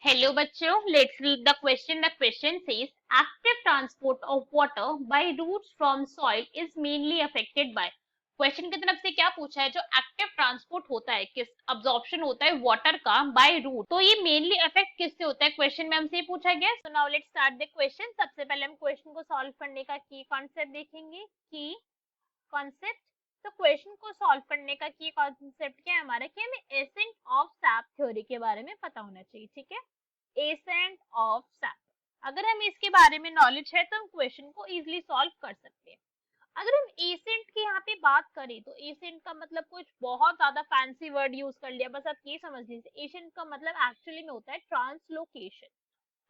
Hello बच्चों, let's read the question. The question says active transport of water by roots from soil is mainly affected by। Question की तरफ से क्या पूछा है? जो एक्टिव ट्रांसपोर्ट होता है, किस अब्जॉर्प्शन होता है वाटर का बाय रूट, तो ये मेनली अफेक्ट किससे होता है? क्वेश्चन में हमसे पूछा गया। So now let's start the question. सबसे पहले हम क्वेश्चन को सॉल्व करने का की कॉन्सेप्ट देखेंगे। की कॉन्सेप्ट, तो क्वेश्चन को सॉल्व करने का की कॉन्सेप्ट क्या है हमारा, कि हमें एसेंट ऑफ सैप थ्योरी के बारे में पता होना चाहिए। ठीक है, एसेंट ऑफ सैप, अगर हमें इसके बारे में नॉलेज है तो हम क्वेश्चन को इजीली सॉल्व कर सकते हैं। अगर हम एसेंट की यहाँ पे बात करें तो एसेंट का मतलब कुछ बहुत ज्यादा फैंसी वर्ड यूज कर लिया, बस आप ये समझ लीजिए एसेंट का मतलब एक्चुअली में होता है ट्रांसलोकेशन।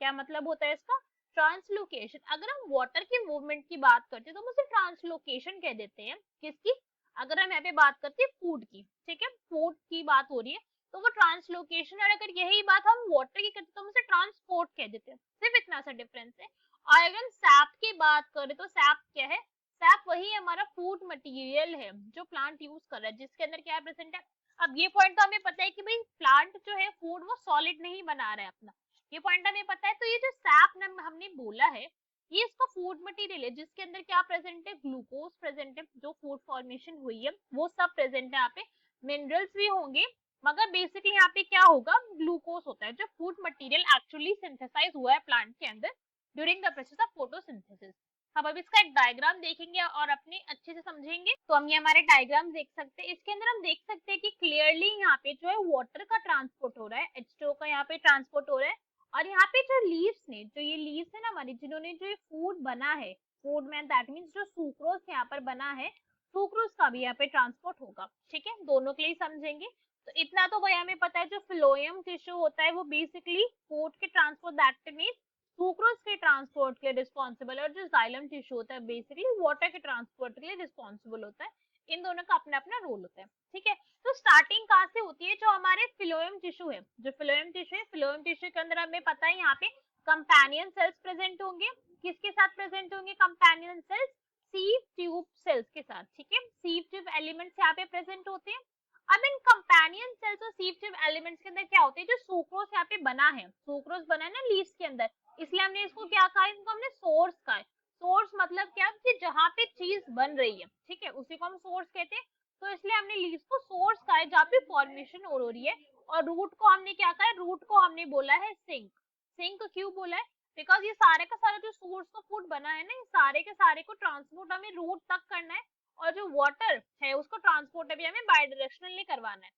क्या मतलब होता है इसका? ट्रांसलोकेशन। अगर हम वाटर की मूवमेंट की बात करते हैं तो हम उसे ट्रांसलोकेशन कह देते हैं। किसकी? अगर हम यहाँ पे बात करते हैं फूड की, ठीक है, फूड की बात हो रही है तो वो ट्रांसलोकेशन। और अगर यही बात हम वाटर की करते हैं तो हम उसे ट्रांसपोर्ट कह देते हैं। सिर्फ इतना सा डिफरेंस है। और अगर हम सैप की बात करें तो सैप क्या है? सैप वही हमारा फूड मटेरियल है जो प्लांट यूज कर रहा है, जिसके अंदर क्या प्रेजेंट है। अब ये पॉइंट तो हमें पता है कि भाई प्लांट जो है फूड वो सॉलिड नहीं बना रहा है अपना, ये पॉइंट हमें पता है। तो ये जो सैप हमने बोला है, ये इसका फूड मटेरियल है जिसके अंदर क्या प्रेजेंट है? ग्लूकोज प्रेजेंट है, जो फूड फॉर्मेशन हुई है वो सब प्रेजेंट है यहाँ पे। मिनरल्स भी होंगे, मगर बेसिकली यहाँ पे क्या होगा? ग्लूकोज होता है जो फूड मटेरियल एक्चुअली सिंथेसाइज हुआ है प्लांट के अंदर during the process of photosynthesis. हम अब इसका एक डायग्राम देखेंगे और अपने अच्छे से समझेंगे। तो हम ये हमारे डायग्राम देख सकते हैं, इसके अंदर हम देख सकते हैं कि क्लियरली यहाँ पे जो है वाटर का ट्रांसपोर्ट हो रहा है, H2O का यहाँ पे ट्रांसपोर्ट हो रहा है। और यहाँ पे जो लीव्स ने, जो ये लीव्स है ना हमारी, जिन्होंने जो ये फूड बना है, फूड में दैट मीन्स जो सुक्रोज यहाँ पर बना है, सुक्रोज का भी यहाँ पे ट्रांसपोर्ट होगा। ठीक है, दोनों के लिए समझेंगे। तो इतना तो भाई हमें पता है, जो फ्लोएम टिश्यू होता है वो बेसिकली फूड के ट्रांसपोर्ट दैट मीन्स सुक्रोज के ट्रांसपोर्ट के लिए रिस्पॉन्सिबल है, और जो जाइलम टिश्यू होता है बेसिकली वाटर के ट्रांसपोर्ट के लिए रिस्पॉन्सिबल होता है। इन दोनों का अपना अपना रोल होता है। ठीक है, तो स्टार्टिंग कहाँ से होती है? जो हमारे फिलोएम टिश्यू है, जो फिलोएम टिश्यू है, फिलोएम टिश्यू के अंदर हमें पता है यहाँ पे कंपेनियन सेल्स प्रेजेंट होंगे। किसके साथ प्रेजेंट होंगे companion cells? Sieve tube cells के साथ। ठीक है, सीव ट्यूब एलिमेंट्स यहाँ पे प्रेजेंट होते हैं। अब इन कंपेनियन सेल्स और सीव ट्यूब एलिमेंट्स के अंदर क्या होते हैं? जो सुक्रोज यहाँ पे बना है, सुक्रोज बना है ना लीव्स के अंदर, इसलिए हमने इसको क्या कहा? इसको हमने सोर्स कहा है। सोर्स मतलब क्या? कि जहाँ पे चीज बन रही है, ठीक है, उसी को हम सोर्स कहते हैं। तो इसलिए हमने लीव्स को सोर्स कहा है जहाँ पे फॉर्मेशन हो रही है। और रूट को हमने क्या कहा है? रूट को हमने बोला है सिंक। सिंक क्यों बोला है? बिकॉज ये सारे का सारा जो सोर्स का फूड बना है ना, ये सारे के सारे को ट्रांसपोर्ट हमें रूट तक करना है। और जो वाटर है उसको ट्रांसपोर्ट अभी हमें बाय डायरेक्शनली करवाना है।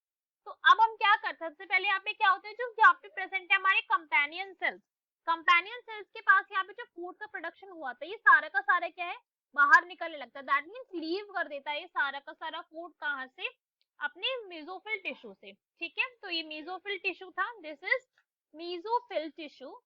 तो अब हम क्या करते हैं? सबसे पहले यहाँ पे क्या होता है? जो यहाँ पे प्रेजेंट है हमारे कंपेनियन सेल्स, कंपेनियन सेल्स के पास यहाँ पे जो फूड का प्रोडक्शन हुआ था, ये सारा का सारा क्या है? बाहर निकलने लगता है। दैट मीन्स लीव कर देता है ये सारा का सारा फूड। कहाँ से? अपने मेसोफिल टिश्यू से। ठीक है, तो ये मेसोफिल टिश्यू था, this is mesophyll tissue,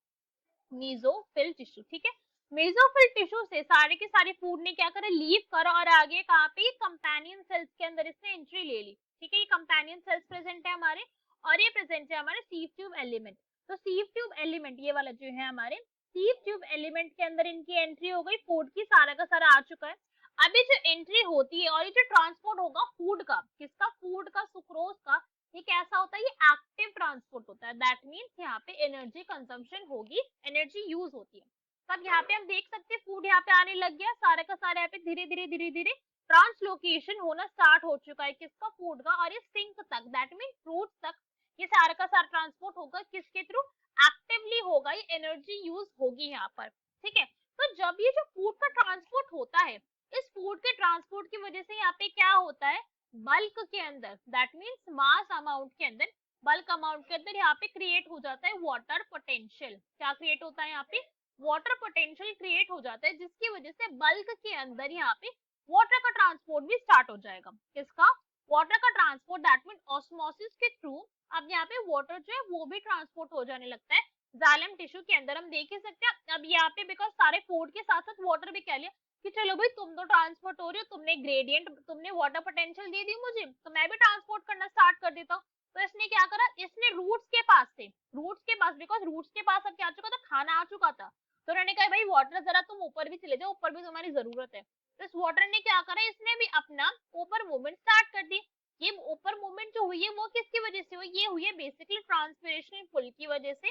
mesophyll tissue. ठीक है, मेसोफिल टिश्यू से सारे के सारे फूड ने क्या करा? लीव करा, और आगे कहाँ पे? कंपेनियन सेल्स के अंदर इसने एंट्री ले ली। ठीक है, ये कंपेनियन सेल्स प्रेजेंट है हमारे, और ये प्रेजेंट है हमारे सीव ट्यूब एलिमेंट। तो सीव ट्यूब एलिमेंट ये वाला जो है हमारे सीव ट्यूब एलिमेंट के अंदर इनकी एंट्री हो गई, फूड की सारा का सारा आ चुका है। अभी जो एंट्री होती है और ये जो ट्रांसपोर्ट होगा फूड का, किसका? फूड का, सुक्रोज का, ये कैसा होता है? ये एक्टिव ट्रांसपोर्ट होता है। दैट मीन्स यहाँ पे एनर्जी कंजम्पशन होगी, एनर्जी यूज होती है। तब यहाँ पे हम देख सकते हैं फूड यहाँ पे आने लग गया, सारे का सारा यहाँ पे धीरे धीरे धीरे धीरे ट्रांसलोकेशन होना स्टार्ट हो चुका है, किसका? फूड का। और ये सिंक तक, दैट मीन फ्रूट तक, ये सारा का सारा ट्रांसपोर्ट होगा किसके थ्रू? एक्टिवली होगा, ये एनर्जी यूज होगी यहाँ पर। ठीक है, तो जब ये जो फूड का ट्रांसपोर्ट होता है, इस फूड के ट्रांसपोर्ट की वजह से यहाँ पे क्या होता है? बल्क के अंदर, दैट मीन्स मास अमाउंट के अंदर, बल्क अमाउंट के अंदर यहाँ पे क्रिएट हो जाता है वाटर पोटेंशियल। क्या क्रिएट होता है यहाँ पे? वाटर पोटेंशियल क्रिएट हो जाता है, जिसकी वजह से बल्क के अंदर यहाँ पे वाटर का ट्रांसपोर्ट भी स्टार्ट हो जाएगा। किसका? वाटर का ट्रांसपोर्ट, दैट मीन ऑस्मोसिस के थ्रू अब यहाँ पे वाटर जो है वो भी ट्रांसपोर्ट हो जाने लगता है जाइलम टिश्यू के अंदर। हम देख ही सकते हैं अब यहाँ पे, बिकॉज सारे फूड के साथ साथ वाटर भी कह लिया कि चलो भाई तुम तो ट्रांसपोर्ट हो रही हो, तुमने ग्रेडियंट, तुमने वाटर पोटेंशियल दे दी मुझे, तो मैं भी ट्रांसपोर्ट करना स्टार्ट कर देता हूँ। तो इसने क्या करा? इसने रूट्स के पास से, रूट्स के पास, बिकॉज रूट्स के पास अब क्या आ चुका था? खाना आ चुका था। तो उन्होंने कहा भाई वाटर जरा तुम ऊपर भी चले जाओ, ऊपर भी तुम्हारी जरूरत है। तो इस वाटर ने क्या करा? इसने भी अपना ऊपर मूवमेंट स्टार्ट कर दी। ये ऊपर मूवमेंट जो हुई है वो किसकी वजह से हुई? ये हुई है बेसिकली ट्रांसपिरेशनल पुल की वजह से।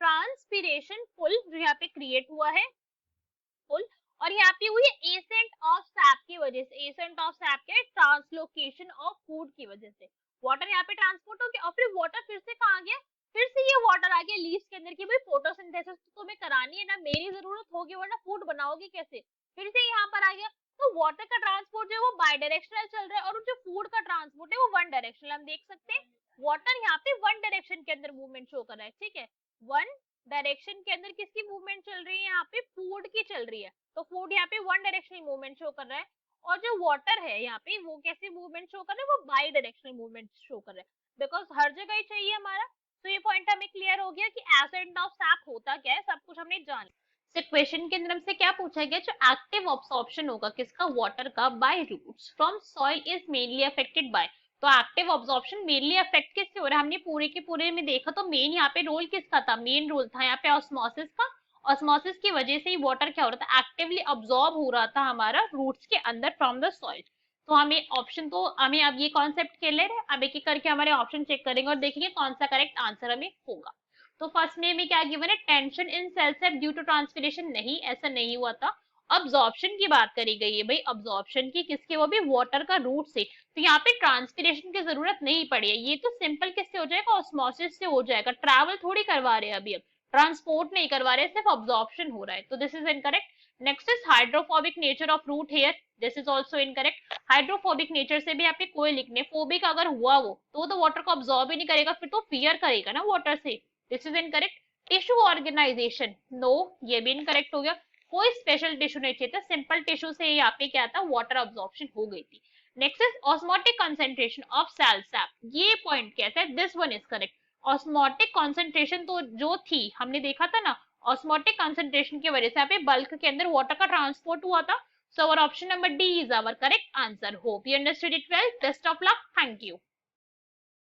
ट्रांसपिरेशन फुल जो यहाँ पे क्रिएट हुआ है फुल, और यहाँ पे हुई एसेंट ऑफ सैप की वजह से। एसेंट ऑफ सैप क्या है? ट्रांसलोकेशन ऑफ फूड की वजह से वाटर यहाँ पे ट्रांसपोर्ट हो गया, और फिर वाटर फिर से कहाँ गया? फिर से ये वाटर आ गया लीव्स के अंदर की भाई फोटोसिंथेसिस तो तुम्हें करानी है ना, मेरी जरूरत होगी वरना फूड बनाओगे कैसे? फिर से यहाँ पर आ गया। तो वाटर का ट्रांसपोर्ट जो है वो बाई डायरेक्शनल चल रहा है, और जो फूड का ट्रांसपोर्ट है वो वन डायरेक्शनल। हम देख सकते हैं वाटर यहाँ पे वन डायरेक्शन के अंदर मूवमेंट शो कर रहा है, ठीक है। वन डायरेक्शन के अंदर किसकी मूवमेंट चल रही है? यहाँ पे फूड की चल रही है। तो फूड यहाँ पे वन डायरेक्शनल मूवमेंट शो कर रहा है, और जो वाटर है यहाँ पे वो कैसे मूवमेंट शो कर रहा है? वो बाई डायरेक्शनल मूवमेंट शो कर रहा है, बिकॉज हर जगह ही चाहिए हमारा। तो ये पॉइंट हमें क्लियर हो गया कि एसेंट ऑफ सैप होता क्या है, सब कुछ हमने जान लिया। क्वेश्चन के अंदर हमसे क्या पूछा गया? जो एक्टिव अब्सॉर्प्शन होगा किसका? वाटर का by roots from soil is mainly affected by. तो एक्टिव अब्सॉर्प्शन मेनली अफेक्ट किससे हो रहा है? हमने पूरे के पूरे में देखा तो मेन यहाँ पे रोल किसका था? मेन रोल था यहाँ पे ऑस्मोसिस का। ऑस्मोसिस की वजह से ही वाटर क्या हो रहा था? एक्टिवली अब्सॉर्ब हो रहा था हमारा रूट्स के अंदर फ्रॉम द सॉइल। तो हमें ऑप्शन, तो हमें अब ये कॉन्सेप्ट के ले रहे हैं, अब एक एक करके हमारे ऑप्शन चेक करेंगे और देखेंगे कौन सा करेक्ट आंसर हमें होगा। तो फर्स्ट में हमें क्या गिवन है? Tension in cell sap due to transpiration. नहीं, ऐसा नहीं हुआ था। अब्जॉर्प्शन की बात करी गई है भाई, अब्जॉर्प्शन की किसके? वो भी वाटर का रूट से। तो यहाँ पे ट्रांसपिरेशन की जरूरत नहीं पड़ी है, ये तो सिंपल किससे हो जाएगा? ऑस्मोसिस से हो जाएगा। ट्रैवल थोड़ी करवा रहे हैं अभी, अब ट्रांसपोर्ट नहीं करवा रहे, सिर्फ अब्जॉर्प्शन हो रहा है। तो this is incorrect. Next is hydrophobic nature of root hair. This is also incorrect. Hydrophobic nature से भी आपके कोई लिखने, फोबिक अगर हुआ वो तो वाटर को अब्सॉर्ब ही नहीं करेगा, फिर तो फियर करेगा ना वाटर से। This is incorrect. Tissue organisation, no, ये भी इनकरेक्ट हो गया। कोई स्पेशल टिश्यू नहीं चाहिए था, सिंपल टिश्यू से यहाँ पे क्या था? वाटर अब्सॉर्प्शन हो गई थी। Next is osmotic concentration of cell sap. ये पॉइंट कैसा है? This one is correct. Osmotic concentration तो जो थी हमने देखा था ना, ऑस्मोटिक कंसेंट्रेशन की वजह से यहाँ पे बल्क के अंदर वाटर का ट्रांसपोर्ट हुआ था। So our option number D is our correct answer. Hope you understood it well. Best of luck. Thank you.